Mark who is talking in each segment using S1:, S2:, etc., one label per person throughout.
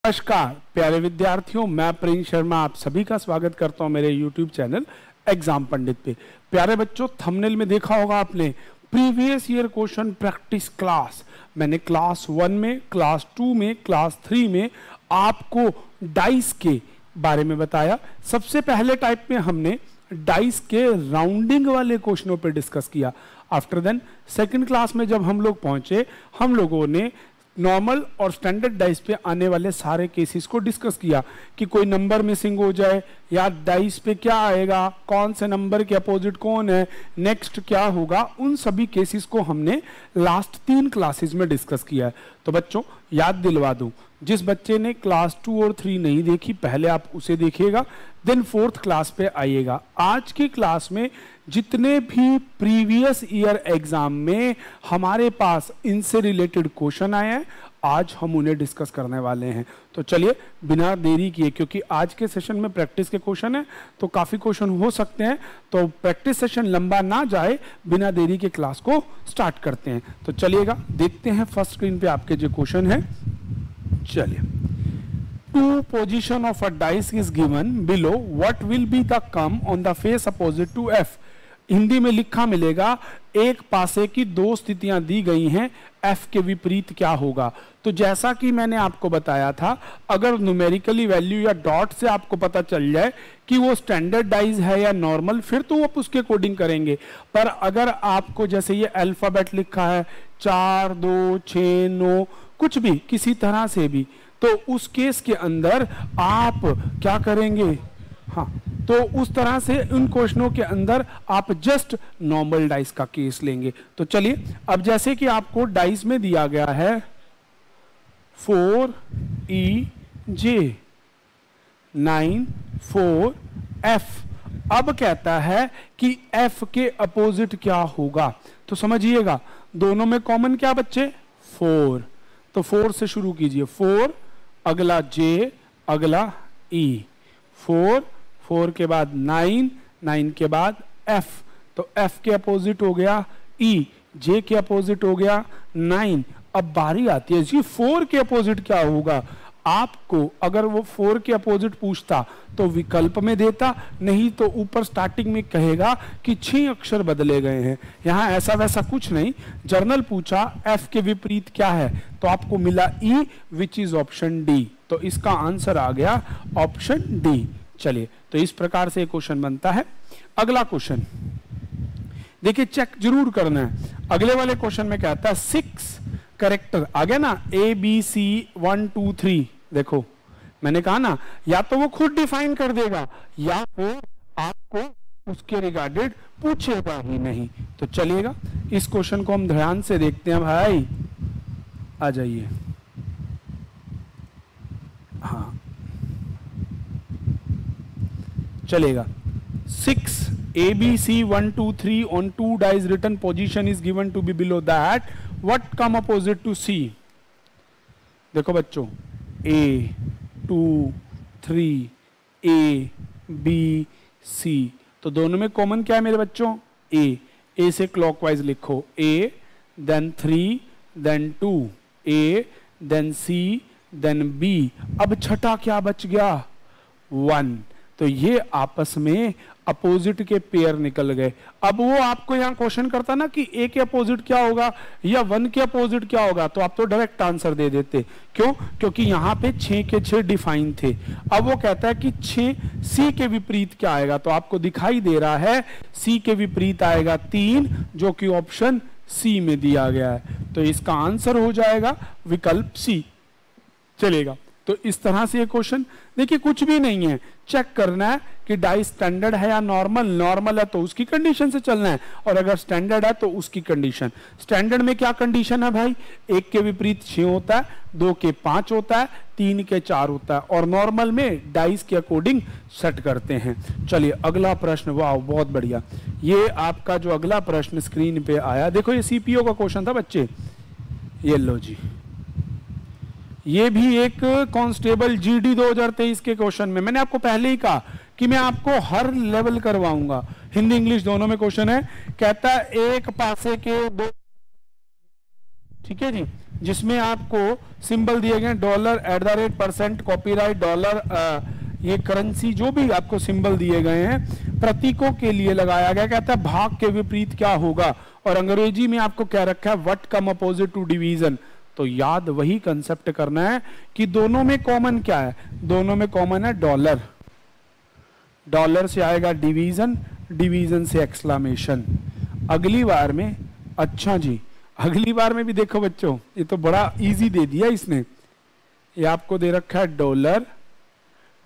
S1: नमस्कार प्यारे विद्यार्थियों, मैं प्रिंस शर्मा आप सभी का स्वागत करता हूं मेरे YouTube चैनल एग्जाम पंडित पे। प्यारे बच्चों, थंबनेल में देखा होगा आपने previous year question practice class. मैंने क्लास 1 में, क्लास 2 में, क्लास 3 में आपको डाइस के बारे में बताया। सबसे पहले टाइप में हमने डाइस के राउंडिंग वाले क्वेश्चनों पे डिस्कस किया। आफ्टर देन सेकंड क्लास में जब हम लोग पहुंचे, हम लोगों ने नॉर्मल और स्टैंडर्ड डाइस पे आने वाले सारे केसेस को डिस्कस किया कि कोई नंबर मिसिंग हो जाए या डाइस पे क्या आएगा, कौन से नंबर के अपोजिट कौन है, नेक्स्ट क्या होगा, उन सभी केसेस को हमने लास्ट 3 क्लासेस में डिस्कस किया है। तो बच्चों याद दिलवा दूं, जिस बच्चे ने क्लास 2 और 3 नहीं देखी पहले आप उसे देखिएगा, देन 4th क्लास पे आइएगा। आज की क्लास में जितने भी प्रीवियस ईयर एग्जाम में हमारे पास इनसे रिलेटेड क्वेश्चन आए हैं, आज हम उन्हें डिस्कस करने वाले हैं। तो चलिए बिना देरी किए, क्योंकि आज के सेशन में प्रैक्टिस के क्वेश्चन है तो काफी क्वेश्चन हो सकते हैं, तो प्रैक्टिस सेशन लंबा ना जाए, बिना देरी के क्लास को स्टार्ट करते हैं। तो चलिएगा देखते हैं फर्स्ट स्क्रीन पे आपके जो क्वेश्चन है। चलिए, 2 position of a dice is given below, what will be the come on the face opposite to F? Hindi में लिखा मिलेगा, एक पासे की 2 स्थितियां दी गई हैं, F के विपरीत क्या होगा। तो जैसा कि मैंने आपको बताया था, अगर न्यूमेरिकली वैल्यू या डॉट से आपको पता चल जाए कि वो स्टैंडर्ड डाइज है या नॉर्मल, फिर तो आप उसके कोडिंग करेंगे। पर अगर आपको जैसे ये अल्फाबेट लिखा है 4, 2, 6, 9, कुछ भी किसी तरह से भी, तो उस केस के अंदर आप क्या करेंगे, हाँ, तो उस तरह से उन क्वेश्चनों के अंदर आप जस्ट नॉर्मल डाइस का केस लेंगे। तो चलिए, अब जैसे कि आपको डाइस में दिया गया है 4EJ 9 4F, अब कहता है कि F के अपोजिट क्या होगा। तो समझिएगा, दोनों में कॉमन क्या बच्चे, 4, तो 4 से शुरू कीजिए, 4 अगला J अगला E, 4 के बाद 9 के बाद F, तो F के अपोजिट हो गया E, J के अपोजिट हो गया 9। अब बारी आती है जी 4 के अपोजिट क्या होगा। आपको अगर वो 4 के अपोजिट पूछता तो विकल्प में देता, नहीं तो ऊपर स्टार्टिंग में कहेगा कि 6 अक्षर बदले गए हैं। यहां ऐसा वैसा कुछ नहीं, जर्नल पूछा F के विपरीत क्या है, तो आपको मिला E, which is option D. तो इसका आंसर आ गया ऑप्शन डी। चलिए, तो इस प्रकार से क्वेश्चन बनता है। अगला क्वेश्चन देखिए, चेक जरूर करना है। अगले वाले क्वेश्चन में कहता है 6 कैरेक्टर आ गया ना, ABC 1 2 3। देखो मैंने कहा ना, या तो वो खुद डिफाइन कर देगा या फिर आपको उसके रिगार्डेड पूछेगा ही नहीं। तो चलिएगा, इस क्वेश्चन को हम ध्यान से देखते हैं। भाई आ जाइए, हाँ चलेगा। 6 ABC 1 2 3 on 2 dice written position is given to be below that, what come opposite to C? देखो बच्चों, A 2 3 A B C, तो दोनों में कॉमन क्या है मेरे बच्चों, A से क्लॉकवाइज लिखो, A then 3 then 2, A then C then B। अब छठा क्या बच गया, 1, तो ये आपस में अपोजिट के पेयर निकल गए। अब वो आपको यहां क्वेश्चन करता ना कि A के अपोजिट क्या होगा या 1 के अपोजिट क्या होगा, तो आप तो डायरेक्ट आंसर दे देते। क्यों? क्योंकि यहां पे 6 के 6 डिफाइन थे। अब वो कहता है कि 6 C के विपरीत क्या आएगा, तो आपको दिखाई दे रहा है C के विपरीत आएगा 3, जो कि ऑप्शन C में दिया गया है। तो इसका आंसर हो जाएगा विकल्प C। चलेगा, तो इस तरह से ये क्वेश्चन देखिए, कुछ भी नहीं है, चेक करना है कि डाइस स्टैंडर्ड है या नॉर्मल। नॉर्मल है तो उसकी कंडीशन से चलना है, और अगर स्टैंडर्ड है तो उसकी कंडीशन। स्टैंडर्ड में क्या कंडीशन है भाई, 1 के विपरीत 6 होता है, 2 के 5 होता है, 3 के 4 होता है, और नॉर्मल में डाइस के अकॉर्डिंग सेट करते हैं। चलिए अगला प्रश्न, वाह बहुत बढ़िया। ये आपका जो अगला प्रश्न स्क्रीन पे आया, देखो ये सीपीओ का क्वेश्चन था बच्चे, ये लो जी, ये भी एक कांस्टेबल जीडी 2023 के क्वेश्चन में। मैंने आपको पहले ही कहा कि मैं आपको हर लेवल करवाऊंगा, हिंदी इंग्लिश दोनों में क्वेश्चन है। कहता है एक पासे के 2, ठीक है जी, जिसमें आपको सिंबल दिए गए डॉलर, @ कॉपीराइट, डॉलर, ये करेंसी, जो भी आपको सिंबल दिए गए हैं प्रतीकों के लिए लगाया गया। कहता है भाग के विपरीत क्या होगा, और अंग्रेजी में आपको क्या रखा है, what come opposite to division. तो याद वही कंसेप्ट करना है कि दोनों में कॉमन क्या है, दोनों में कॉमन है डॉलर, डॉलर से आएगा डिवीजन, डिवीजन से एक्सक्लेमेशन। अगली बार में, अच्छा जी, अगली बार में भी देखो बच्चों, ये तो बड़ा इजी दे दिया इसने, ये आपको दे रखा है डॉलर,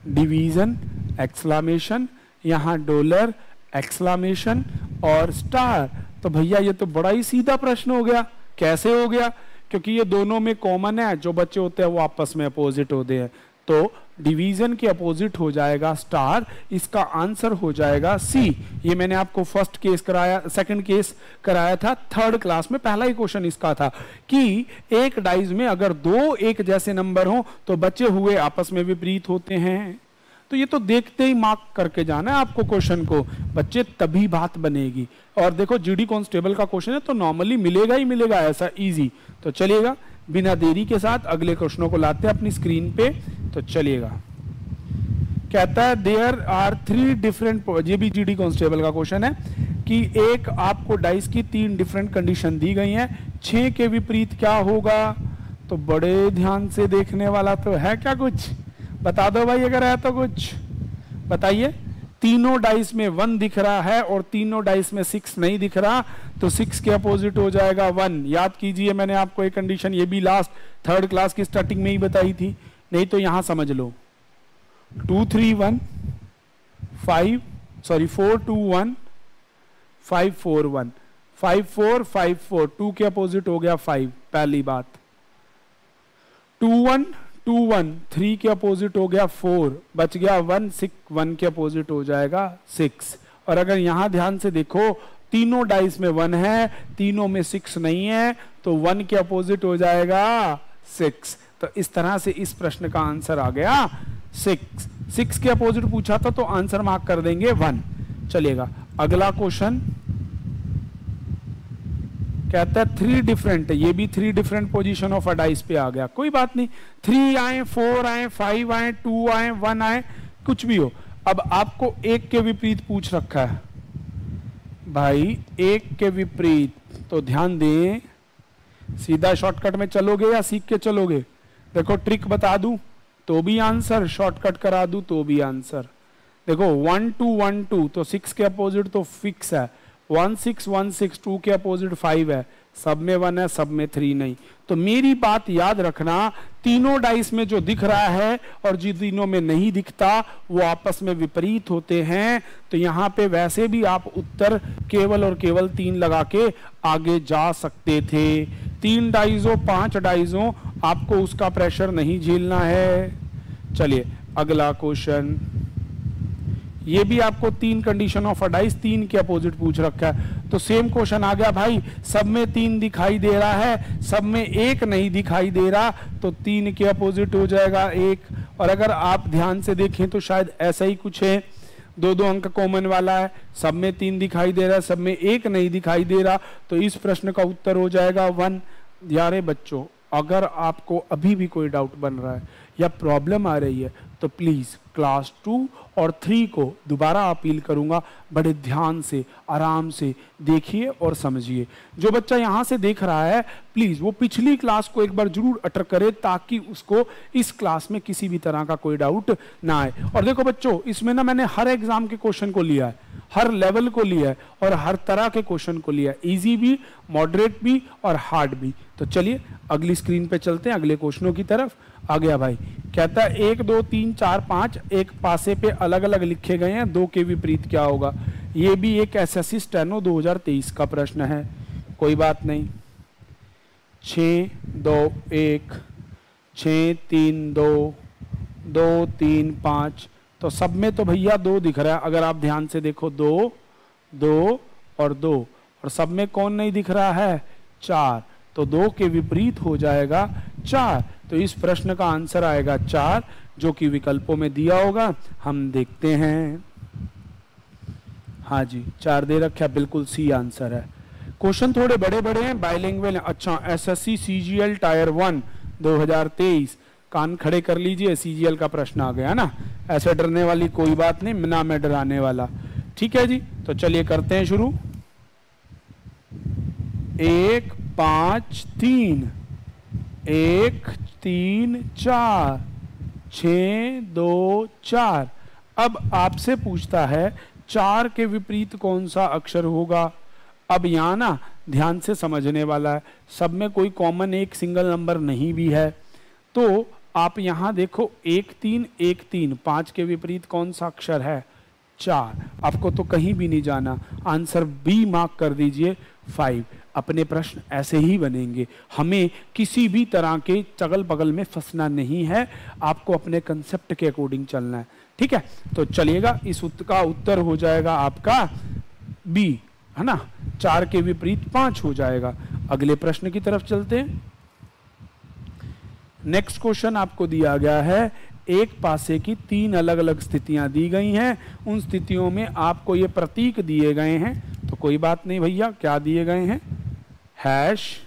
S1: डिवीजन, एक्सक्लेमेशन, यहां डॉलर, एक्सक्लेमेशन और स्टार। तो भैया ये तो बड़ा ही सीधा प्रश्न हो गया। कैसे हो गया, क्योंकि ये दोनों में कॉमन है, जो बच्चे होते हैं वो आपस में अपोजिट होते हैं। तो डिवीजन के अपोजिट हो जाएगा स्टार, इसका आंसर हो जाएगा सी। ये मैंने आपको फर्स्ट केस कराया, सेकंड केस कराया था थर्ड क्लास में, पहला ही क्वेश्चन इसका था कि एक डाइज में अगर दो एक जैसे नंबर हो तो बचे हुए आपस में विपरीत होते हैं। तो ये तो देखते ही मार्क करके जाना है आपको क्वेश्चन को बच्चे, तभी बात बनेगी। और देखो जीडी कांस्टेबल का क्वेश्चन है तो नॉर्मली मिलेगा ही मिलेगा ऐसा इजी। तो चलिएगा बिना देरी के साथ अगले क्वेश्चनों को लाते हैं अपनी स्क्रीन पे। तो चलिएगा, कहता है देयर आर 3 डिफरेंट, ये भी जीडी कांस्टेबल का क्वेश्चन है कि एक आपको डाइस की 3 डिफरेंट कंडीशन दी गई हैं, 6 के विपरीत क्या होगा। तो बड़े ध्यान से देखने वाला तो है क्या, कुछ बता दो भाई, अगर है तो कुछ बताइए। तीनों डाइस में 1 दिख रहा है और तीनों डाइस में 6 नहीं दिख रहा, तो 6 के अपोजिट हो जाएगा 1। याद कीजिए मैंने आपको एक कंडीशन ये भी लास्ट थर्ड क्लास की स्टार्टिंग में ही बताई थी, नहीं तो यहां समझ लो 2 3 1 5 सॉरी 4 2 1 5 4 1 5 4 5 4, 2 के अपोजिट हो गया 5, पहली बात। 2 1 2 1, 3 के अपोजिट हो गया 4, बच गया 1, 6 1 के अपोजिट हो जाएगा 6। और अगर यहां ध्यान से देखो तीनों डाइस में 1 है, तीनों में 6 नहीं है, तो 1 के अपोजिट हो जाएगा 6। तो इस तरह से इस प्रश्न का आंसर आ गया 6। 6 के अपोजिट पूछा था तो आंसर मार्क कर देंगे 1। चलिएगा अगला क्वेश्चन, कहता है 3 डिफरेंट, ये भी 3 different position of a dice पे आ गया, कोई बात नहीं, 3 आए, 4 आए, 5 आए, 2 आए, 1 आए, कुछ भी हो। अब आपको एक के विपरीत पूछ रखा है भाई, एक के विपरीत, तो ध्यान दें, सीधा शॉर्टकट में चलोगे या सीख के चलोगे। देखो ट्रिक बता दूं तो भी आंसर, शॉर्टकट करा दूं तो भी आंसर। देखो 1 2 1 2, तो 6 के अपोजिट तो फिक्स है, 1 6 1 6, 2 के अपोजिट 5 है, सब में 1 है, सब में 3 नहीं। तो मेरी बात याद रखना, तीनों डाइस में जो दिख रहा है और जिन तीनों में नहीं दिखता वो आपस में विपरीत होते हैं। तो यहां पे वैसे भी आप उत्तर केवल और केवल 3 लगा के आगे जा सकते थे। 3 डाइस हो 5 डाइस हो, आपको उसका प्रेशर नहीं झेलना है। चलिए अगला क्वेश्चन, ये भी आपको 3 कंडीशन ऑफ अ डाइस, 3 के अपोजिट पूछ रखा है। तो सेम क्वेश्चन आ गया भाई, सब में 3 दिखाई दे रहा है, सब में 1 नहीं दिखाई दे रहा, तो 3 के अपोजिट हो जाएगा 1। और अगर आप ध्यान से देखें तो शायद ऐसा ही कुछ है, 2 अंक कॉमन वाला है, सब में 3 दिखाई दे रहा है, सब में 1 नहीं दिखाई दे रहा, तो इस प्रश्न का उत्तर हो जाएगा 1। यारे बच्चों, अगर आपको अभी भी कोई डाउट बन रहा है या प्रॉब्लम आ रही है तो प्लीज क्लास 2 और 3 को दोबारा अपील करूंगा, बड़े ध्यान से आराम से देखिए और समझिए। जो बच्चा यहां से देख रहा है प्लीज वो पिछली क्लास को एक बार जरूर अटेंड करे, ताकि उसको इस क्लास में किसी भी तरह का कोई डाउट ना आए। और देखो बच्चों, इसमें ना मैंने हर एग्जाम के क्वेश्चन को लिया है, हर लेवल को लिया है और हर तरह के क्वेश्चन को लिया है, इजी भी, मॉडरेट भी और हार्ड भी। तो चलिए अगली स्क्रीन पे चलते हैं, अगले क्वेश्चनों की तरफ। आ गया भाई, कहता है 1 2 3 4 5 एक पासे पे अलग अलग लिखे गए हैं, 2 के विपरीत क्या होगा। ये भी एक एसएससी स्टेनो 2023 का प्रश्न है, कोई बात नहीं। 6 2 1 6 3 2 2 3 5, तो सब में तो भैया 2 दिख रहा है, अगर आप ध्यान से देखो 2 2 और 2, और सब में कौन नहीं दिख रहा है, 4, तो 2 के विपरीत हो जाएगा 4। तो इस प्रश्न का आंसर आएगा 4, जो कि विकल्पों में दिया होगा, हम देखते हैं। हाँ जी 4 दे रखा, बिल्कुल सी आंसर है। क्वेश्चन थोड़े बड़े बड़े हैं, बाइलिंगुअल हैं। अच्छा, एसएससी सीजीएल टायर 1 2023, कान खड़े कर लीजिए, सीजीएल का प्रश्न आ गया ना। ऐसे डरने वाली कोई बात नहीं, ना मैं डराने वाला। ठीक है जी, तो चलिए करते हैं शुरू। 1 5 3, 1 3 4, 6 2 4। अब आपसे पूछता है 4 के विपरीत कौन सा अक्षर होगा। अब यहाँ ना ध्यान से समझने वाला है, सब में कोई कॉमन एक सिंगल नंबर नहीं भी है। तो आप यहाँ देखो 1 3 1 3, 5 के विपरीत कौन सा अक्षर है, 4। आपको तो कहीं भी नहीं जाना, आंसर बी मार्क कर दीजिए 5। अपने प्रश्न ऐसे ही बनेंगे, हमें किसी भी तरह के चगल बगल में फंसना नहीं है, आपको अपने कंसेप्ट के अकॉर्डिंग चलना है। ठीक है, तो चलिएगा, इस का उत्तर हो जाएगा आपका बी, है ना। 4 के विपरीत 5 हो जाएगा। अगले प्रश्न की तरफ चलते हैं। नेक्स्ट क्वेश्चन आपको दिया गया है, एक पासे की 3 अलग अलग स्थितियां दी गई हैं, उन स्थितियों में आपको ये प्रतीक दिए गए हैं। तो कोई बात नहीं भैया, क्या दिए गए हैं, hash,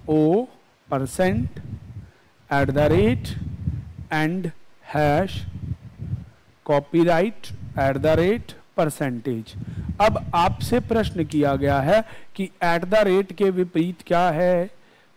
S1: O, percent, at the rate and hash, copyright, at the rate, percentage. अब आपसे प्रश्न किया गया है कि एट द रेट के विपरीत क्या है।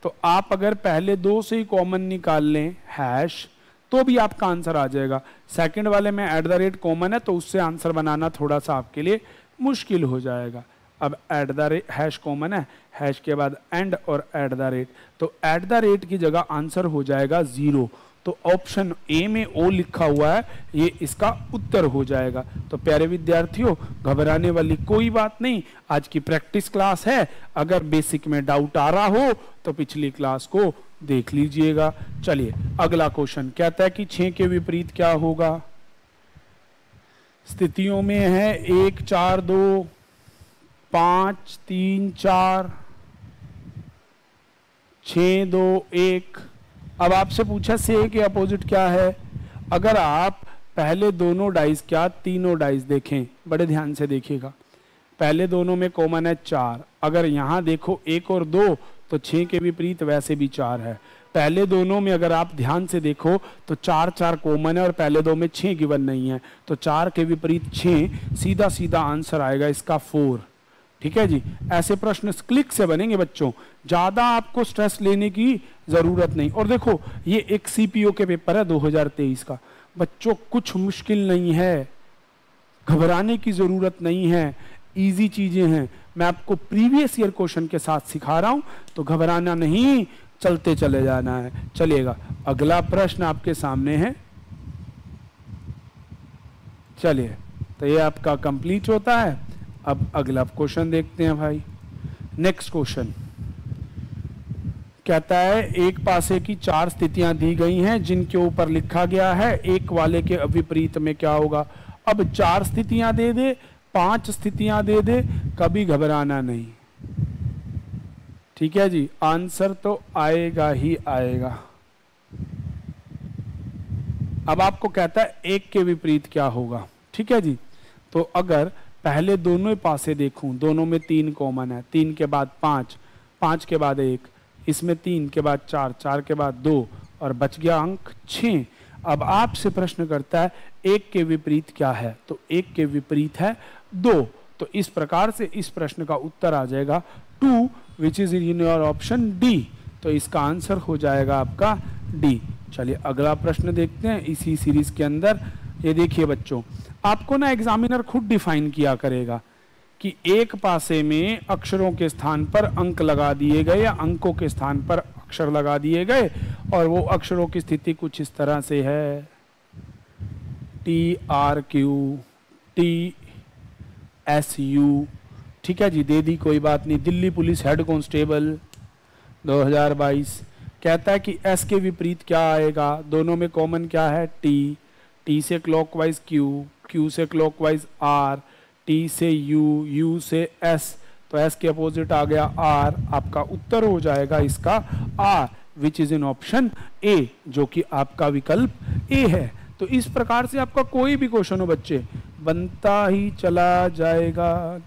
S1: तो आप अगर पहले 2 से ही कॉमन निकाल लें, हैश, तो भी आपका आंसर आ जाएगा। सेकंड वाले में एट द रेट कॉमन है, तो उससे आंसर बनाना थोड़ा सा आपके लिए मुश्किल हो जाएगा। अब eight the rate, hash common है, हैश के बाद एंड और एट द रेट, तो एट द रेट की जगह आंसर हो जाएगा 0। तो ऑप्शन ए में ओ लिखा हुआ है, ये इसका उत्तर हो जाएगा। तो प्यारे विद्यार्थियों, घबराने वाली कोई बात नहीं, आज की प्रैक्टिस क्लास है। अगर बेसिक में डाउट आ रहा हो तो पिछली क्लास को देख लीजिएगा। चलिए अगला क्वेश्चन कहता है कि 6 के विपरीत क्या होगा। स्थितियों में है 1 4 2, 5 3 4, 6 2 1। अब आपसे पूछा से के अपोजिट क्या है। अगर आप पहले दोनों डाइस, क्या तीनों डाइस देखें, बड़े ध्यान से देखिएगा, पहले दोनों में कॉमन है 4। अगर यहां देखो 1 और 2, तो 6 के विपरीत वैसे भी 4 है। पहले दोनों में अगर आप ध्यान से देखो तो 4 4 कॉमन है और पहले दो में 6 गिवन नहीं है, तो 4 के विपरीत 6, सीधा सीधा आंसर आएगा इसका 4। ठीक है जी, ऐसे प्रश्न क्लिक से बनेंगे बच्चों, ज्यादा आपको स्ट्रेस लेने की जरूरत नहीं। और देखो ये एक सीपीओ के पेपर है 2023 का, बच्चों कुछ मुश्किल नहीं है, घबराने की जरूरत नहीं है, इजी चीजें हैं। मैं आपको प्रीवियस ईयर क्वेश्चन के साथ सिखा रहा हूं, तो घबराना नहीं, चलते चले जाना है। चलिएगा, अगला प्रश्न आपके सामने है। चलिए, तो ये आपका कंप्लीट होता है। अब अगला क्वेश्चन देखते हैं भाई। नेक्स्ट क्वेश्चन कहता है, एक पासे की 4 स्थितियां दी गई हैं जिनके ऊपर लिखा गया है एक वाले के विपरीत में क्या होगा। अब 4 स्थितियां दे दे, 5 स्थितियां दे दे, कभी घबराना नहीं। ठीक है जी, आंसर तो आएगा ही आएगा। अब आपको कहता है 1 के विपरीत क्या होगा। ठीक है जी, तो अगर पहले दोनों पासे देखूं, दोनों में 3 कॉमन है, 3 के बाद 5, 5 के बाद 1, इसमें 3 के बाद 4, 4 के बाद 2 और बच गया अंक 6। अब आपसे प्रश्न करता है 1 के विपरीत क्या है, तो 1 के विपरीत है 2। तो इस प्रकार से इस प्रश्न का उत्तर आ जाएगा 2, which is in your option D. तो इसका आंसर हो जाएगा आपका डी। चलिए अगला प्रश्न देखते हैं इसी सीरीज के अंदर। ये देखिए बच्चों, आपको ना एग्जामिनर खुद डिफाइन किया करेगा कि एक पासे में अक्षरों के स्थान पर अंक लगा दिए गए या अंकों के स्थान पर अक्षर लगा दिए गए, और वो अक्षरों की स्थिति कुछ इस तरह से है, TRQ, TSU। ठीक है जी, दे दी, कोई बात नहीं। दिल्ली पुलिस हेड कांस्टेबल 2022 कहता है कि S के विपरीत क्या आएगा। दोनों में कॉमन क्या है, T से क्लॉकवाइज Q से क्लॉकवाइज R, T से U से S, तो S के अपोजिट आ गया R। आपका उत्तर हो जाएगा इसका R, which is in option A, जो कि आपका विकल्प A है। तो इस प्रकार से आपका कोई भी क्वेश्चन हो बच्चे बनता ही चला जाएगा।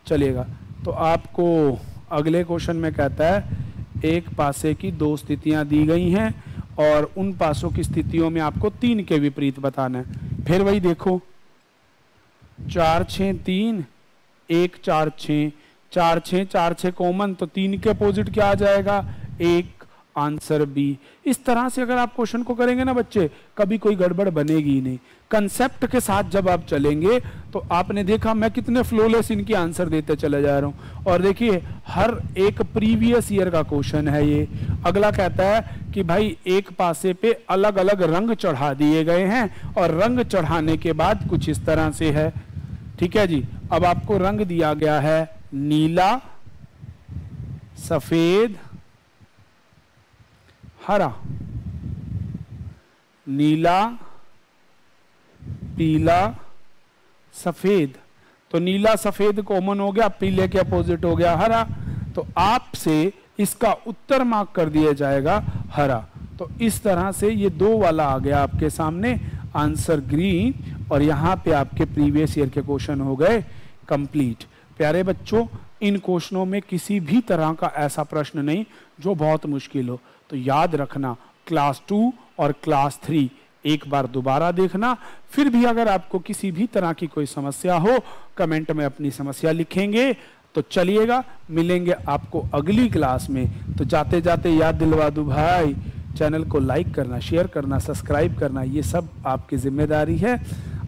S1: चलिएगा, तो आपको अगले क्वेश्चन में कहता है एक पासे की दो स्थितियां दी गई हैं और उन पासों की स्थितियों में आपको 3 के विपरीत बताना है। फिर वही देखो 4 6 3 1 4 6 4 6 4 6 कॉमन, तो 3 के अपोजिट क्या आ जाएगा 1, आंसर बी। इस तरह से अगर आप क्वेश्चन को करेंगे ना बच्चे, कभी कोई गड़बड़ बनेगी ही नहीं। कंसेप्ट के साथ जब आप चलेंगे तो आपने देखा मैं कितने फ्लोलेस इनकी आंसर देते चले जा रहा हूं। और देखिए हर एक प्रीवियस ईयर का क्वेश्चन है ये। अगला कहता है कि भाई एक पासे पे अलग अलग रंग चढ़ा दिए गए हैं और रंग चढ़ाने के बाद कुछ इस तरह से है। ठीक है जी, अब आपको रंग दिया गया है नीला, सफेद, हरा, नीला, पीला, सफेद। तो नीला सफेद कॉमन हो गया, पीले के अपोजिट हो गया हरा, तो आपसे इसका उत्तर मार्क कर दिया जाएगा हरा। तो इस तरह से ये 2 वाला आ गया आपके सामने, आंसर ग्रीन। और यहां पे आपके प्रीवियस ईयर के क्वेश्चन हो गए कंप्लीट। प्यारे बच्चों, इन क्वेश्चनों में किसी भी तरह का ऐसा प्रश्न नहीं जो बहुत मुश्किल हो। तो याद रखना क्लास 2 और क्लास 3 एक बार दोबारा देखना। फिर भी अगर आपको किसी भी तरह की कोई समस्या हो, कमेंट में अपनी समस्या लिखेंगे। तो चलिएगा, मिलेंगे आपको अगली क्लास में। तो जाते जाते याद दिलवा दूं भाई, चैनल को लाइक करना, शेयर करना, सब्सक्राइब करना, ये सब आपकी जिम्मेदारी है।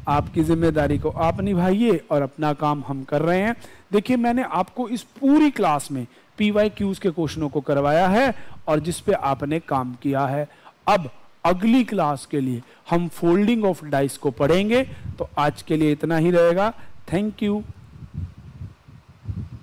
S1: आपकी जिम्मेदारी को आप निभाइए और अपना काम हम कर रहे हैं। देखिए मैंने आपको इस पूरी क्लास में PYQs के क्वेश्चनों को करवाया है और जिस पे आपने काम किया है। अब अगली क्लास के लिए हम फोल्डिंग ऑफ डाइस को पढ़ेंगे। तो आज के लिए इतना ही रहेगा। Thank you.